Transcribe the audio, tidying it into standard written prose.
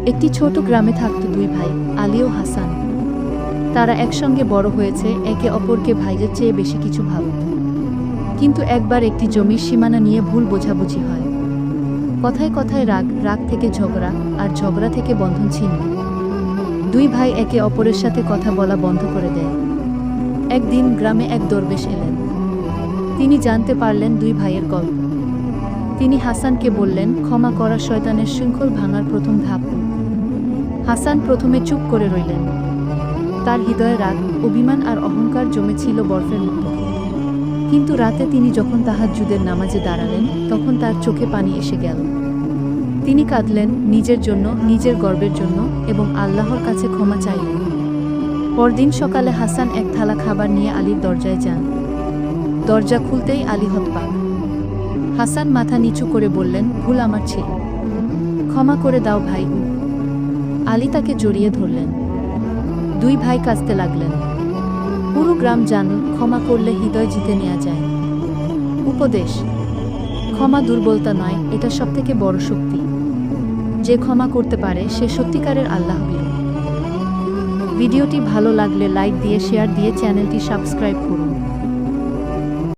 একটি ছোট গ্রামে থাকত দুই ভাই, আলী ও হাসান। তারা একসঙ্গে বড় হয়েছে, একে অপরকে ভাইয়ের চেয়ে বেশি কিছু ভাবত। কিন্তু একবার একটি জমির সীমানা নিয়ে ভুল বোঝাবুঝি হয়। কথায় কথায় রাগ, রাগ থেকে ঝগড়া, আর ঝগড়া থেকে বন্ধন ছিন্ন। দুই ভাই একে অপরের সাথে কথা বলা বন্ধ করে দেয়। একদিন গ্রামে এক দরবেশ এলেন। তিনি জানতে পারলেন দুই ভাইয়ের গল্প। তিনি হাসানকে বললেন, ক্ষমা করা শয়তানের শৃঙ্খল ভাঙার প্রথম ধাপ। হাসান প্রথমে চুপ করে রইলেন। তার হৃদয়ে রাগ, অভিমান আর অহংকার জমেছিল বরফের মতো। কিন্তু রাতে তিনি যখন তাহাজ্জুদের নামাজে দাঁড়ালেন, তখন তার চোখে পানি এসে গেল। তিনি কাঁদলেন, নিজের জন্য, নিজের গর্বের জন্য, এবং আল্লাহর কাছে ক্ষমা চাইলেন। পরদিন সকালে হাসান এক থালা খাবার নিয়ে আলীর দরজায় যান। দরজা খুলতেই আলী হতবাক। হাসান মাথা নিচু করে বললেন, ভুল আমার ছিল, ক্ষমা করে দাও ভাই। আলী তাকে জড়িয়ে ধরলেন। দুই ভাই কাঁদতে লাগলেন। পুরো গ্রাম জানল, ক্ষমা করলে হৃদয় জিতে নেওয়া যায়। উপদেশ: ক্ষমা দুর্বলতা নয়, এটা সবথেকে বড় শক্তি। যে ক্ষমা করতে পারে সে সত্যিকারের আল্লাহ প্রিয়। ভিডিওটি ভালো লাগলে লাইক দিয়ে, শেয়ার দিয়ে চ্যানেলটি সাবস্ক্রাইব করুন।